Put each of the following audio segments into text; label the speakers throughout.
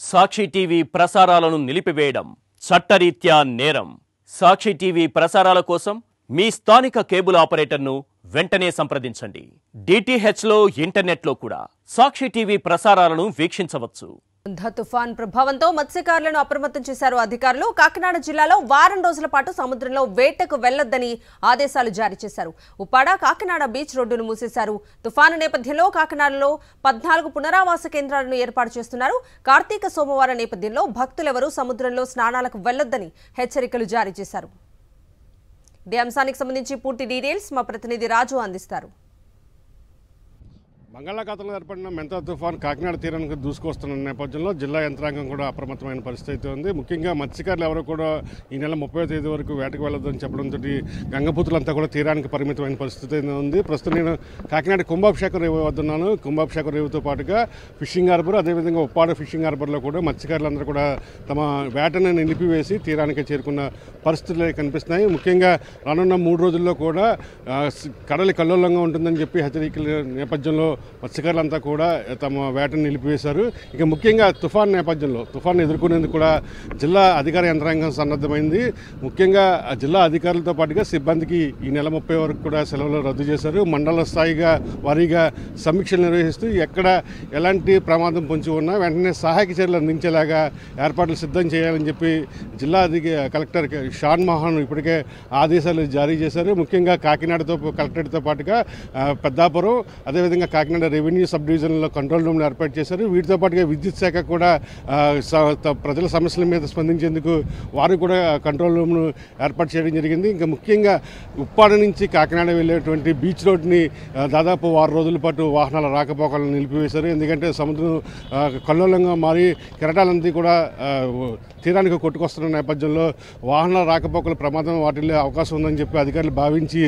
Speaker 1: సాక్షి TV ప్రసారాలను నిలిపివేయడం చట్టరీత్యా నేరం. సాక్షి టీవీ ప్రసారాల కోసం మీ స్థానిక కేబుల్ ఆపరేటర్ను వెంటనే సంప్రదించండి. డిటిహెచ్లో ఇంటర్నెట్లో కూడా సాక్షి టీవీ ప్రసారాలను వీక్షించవచ్చు.
Speaker 2: తుఫాన్ ప్రభావంతో మత్స్యకారులను అప్రమత్తం చేశారు అధికారులు. కాకినాడ జిల్లాలో వారం రోజుల పాటు సముద్రంలో వేటకు వెళ్లొద్దని ఆదేశాలు జారీ చేశారు. ఉప్పాడ కాకినాడ బీచ్ రోడ్డును మూసేశారు. తుఫాను నేపథ్యంలో కాకినాడలో 14 పునరావాస కేంద్రాలను ఏర్పాటు చేస్తున్నారు. కార్తీక సోమవారం నేపథ్యంలో భక్తులెవరూ సముద్రంలో స్నానాలకు వెళ్లొద్దని హెచ్చరికలు జారీ చేశారు. ఈ అంశానికి సంబంధించి పూర్తి డీటెయిల్స్ మా ప్రతినిధి రాజు అందిస్తారు.
Speaker 3: బంగాళాఖాతంలో ఏర్పడిన మెంతా తుఫాన్ కాకినాడ తీరానికి దూసుకొస్తున్న నేపథ్యంలో జిల్లా యంత్రాంగం కూడా అప్రమత్తమైన పరిస్థితి ఉంది. ముఖ్యంగా మత్స్యకారులు ఎవరు కూడా ఈ నెల 30వ తేదీ వరకు వేటకు వెళ్ళొద్దని చెప్పడంతో గంగపుతులంతా కూడా తీరానికి పరిమితమైన పరిస్థితి ఉంది. ప్రస్తుతం నేను కాకినాడ కుంభాభిషేక రేవు వద్ద ఉన్నాను. కుంభాభిషేక రేవుతో పాటుగా ఫిషింగ్ హార్బర్, అదేవిధంగా ఉప్పాడ ఫిషింగ్ హార్బర్లో కూడా మత్స్యకారులందరూ కూడా తమ వేటను నిలిపివేసి తీరానికి చేరుకున్న పరిస్థితులు కనిపిస్తున్నాయి. ముఖ్యంగా రానున్న 3 రోజుల్లో కూడా కడలి కల్లోలంగా ఉంటుందని చెప్పి హెచ్చరికల నేపథ్యంలో మత్స్యకారులంతా కూడా తమ వేటను నిలిపివేశారు. ఇక ముఖ్యంగా తుఫాన్ నేపథ్యంలో తుఫాను ఎదుర్కొనేందుకు కూడా జిల్లా అధికార యంత్రాంగం సన్నద్ధమైంది. ముఖ్యంగా జిల్లా అధికారులతో పాటుగా సిబ్బందికి ఈ నెల 30 వరకు కూడా సెలవులు రద్దు చేశారు. మండల స్థాయిగా వారీగా సమీక్షలు నిర్వహిస్తూ ఎక్కడ ఎలాంటి ప్రమాదం పొంచి ఉన్నా వెంటనే సహాయక చర్యలు అందించేలాగా ఏర్పాట్లు సిద్ధం చేయాలని చెప్పి జిల్లా కలెక్టర్ షాన్ మోహన్ ఇప్పటికే ఆదేశాలు జారీ చేశారు. ముఖ్యంగా కాకినాడతో కలెక్టరేట్తో పాటుగా పెద్దాపురం, అదేవిధంగా కాకినాడ రెవెన్యూ సబ్ డివిజన్లో కంట్రోల్ రూమ్ను ఏర్పాటు చేశారు. వీటితో పాటుగా విద్యుత్ శాఖ కూడా ప్రజల సమస్యల మీద స్పందించేందుకు వారు కూడా కంట్రోల్ రూమ్ను ఏర్పాటు చేయడం జరిగింది. ఇంకా ముఖ్యంగా ఉప్పాడ నుంచి కాకినాడ వెళ్ళేటువంటి బీచ్ రోడ్ని దాదాపు 6 రోజుల పాటు వాహనాల రాకపోకలను నిలిపివేశారు. ఎందుకంటే సముద్రం కల్లోలంగా మారి కెరటాలంతా కూడా తీరానికి కొట్టుకొస్తున్న నేపథ్యంలో వాహనాల రాకపోకల ప్రమాదం వాటిల్లో అవకాశం ఉందని చెప్పి అధికారులు భావించి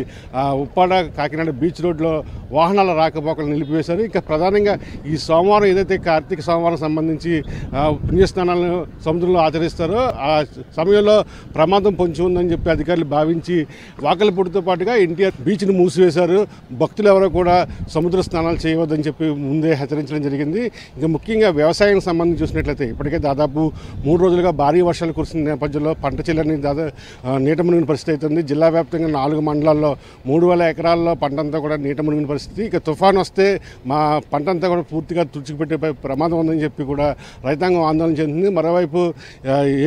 Speaker 3: ఉప్పాడ కాకినాడ బీచ్ రోడ్లో వాహనాల రాకపోకలు నిలిపివేశారు. ఇక ప్రధానంగా ఈ సోమవారం ఏదైతే కార్తీక సోమవారం సంబంధించి పుణ్యస్నానాలను సముద్రంలో ఆచరిస్తారో ఆ సమయంలో ప్రమాదం పొంచి ఉందని చెప్పి అధికారులు భావించి వాకలపూడితో పాటుగా ఎన్టీఆర్ బీచ్ను మూసివేశారు. భక్తులు ఎవరో కూడా సముద్ర స్నానాలు చేయవద్దని చెప్పి ముందే హెచ్చరించడం జరిగింది. ఇక ముఖ్యంగా వ్యవసాయానికి సంబంధించి చూసినట్లయితే ఇప్పటికే దాదాపు 3 రోజులుగా భారీ వర్షాలు కురిసిన నేపథ్యంలో పంట చెల్లని నీట మునిగిన పరిస్థితి అవుతుంది. జిల్లా వ్యాప్తంగా 4 మండలాల్లో 3000 ఎకరాల్లో పంట అంతా కూడా నీట మునిగిన పరిస్థితి. ఇక తుఫాన్ వస్తే మా పంట అంతా కూడా పూర్తిగా తుడిచిపెట్టే ప్రమాదం ఉందని చెప్పి కూడా రైతాంగం ఆందోళన చెందింది. మరోవైపు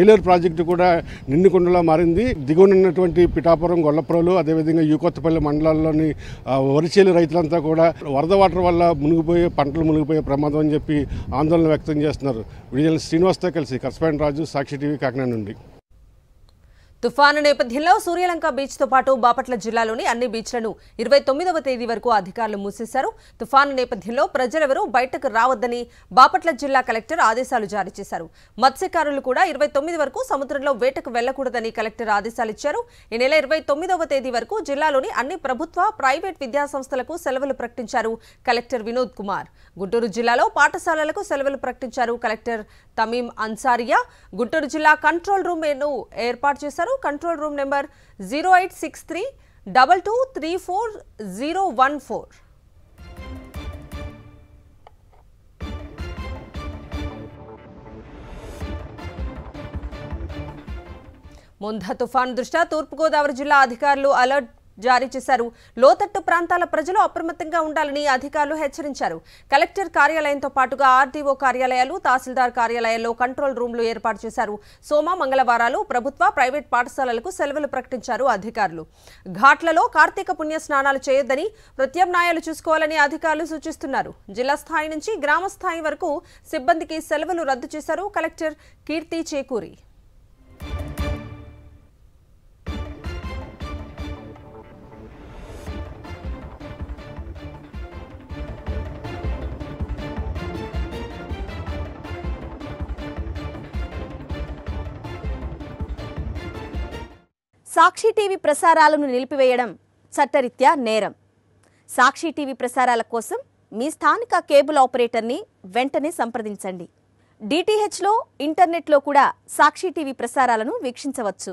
Speaker 3: ఏలేరు ప్రాజెక్టు కూడా నిండుకుండలా మారింది. దిగువనున్నటువంటి పిఠాపురం, గొల్లప్రోలు, అదేవిధంగా యూకొత్తపల్లి మండలాల్లోని వరిచేలు రైతులంతా కూడా వరద వాటర్ వల్ల పంటలు మునిగిపోయే ప్రమాదం అని చెప్పి ఆందోళన వ్యక్తం చేస్తున్నారు. విజయన్ శ్రీనివాస్తో కలిసి కరస్పాండెంట్ రాజు, సాక్షి టీవీ, కాకినాడ నుండి.
Speaker 2: తుఫాను నేపథ్యంలో సూర్యలంక బీచ్తో పాటు బాపట్ల జిల్లాలోని అన్ని బీచ్లను 29వ తేదీ వరకు అధికారులు మూసేశారు. తుఫాను నేపథ్యంలో ప్రజలెవరూ బయటకు రావద్దని బాపట్ల జిల్లా కలెక్టర్ ఆదేశాలు జారీ చేశారు. మత్స్యకారులు కూడా 29 వరకు సముద్రంలో వేటకు వెళ్లకూడదని కలెక్టర్ ఆదేశాలు ఇచ్చారు. ఈ నెల 29వ తేదీ వరకు జిల్లాలోని అన్ని ప్రభుత్వ, ప్రైవేట్ విద్యాసంస్థలకు సెలవులు ప్రకటించారు కలెక్టర్ వినోద్ కుమార్. గుంటూరు జిల్లాలో పాఠశాలలకు సెలవులు ప్రకటించారు కలెక్టర్ తమీం అన్సారియా. గుంటూరు జిల్లా కంట్రోల్ రూమ్ ఏర్పాటు చేశారు. Control room number 086322340014. మొందా తుఫాను దృష్ట్యా తూర్పుగోదావరి జిల్లా అధికారులు అలర్ట్ జారీ చేశారు. లోతట్టు ప్రాంతాల ప్రజలు అప్రమత్తంగా ఉండాలని అధికారులు హెచ్చరించారు. కలెక్టర్ కార్యాలయంతో పాటుగా ఆర్డీఓ కార్యాలయాలు, తహసీల్దార్ కార్యాలయాల్లో కంట్రోల్ రూమ్లు ఏర్పాటు చేశారు. సోమ, మంగళవారాలు ప్రభుత్వ, ప్రైవేట్ పాఠశాలలకు సెలవులు ప్రకటించారు అధికారులు. ఘాట్లలో కార్తీక పుణ్య స్నానాలు చేయొద్దని, ప్రత్యామ్నాయాలు చూసుకోవాలని అధికారులు సూచిస్తున్నారు. జిల్లా స్థాయి నుంచి గ్రామ స్థాయి వరకు సిబ్బందికి సెలవులు రద్దు చేశారు కలెక్టర్ కీర్తి చేకూరి.
Speaker 4: సాక్షి టీవీ ప్రసారాలను నిలిపివేయడం చట్టరీత్యా నేరం. సాక్షి టీవీ ప్రసారాల కోసం మీ స్థానిక కేబుల్ ఆపరేటర్ని వెంటనే సంప్రదించండి. డిటిహెచ్లో ఇంటర్నెట్లో కూడా సాక్షి టీవీ ప్రసారాలను వీక్షించవచ్చు.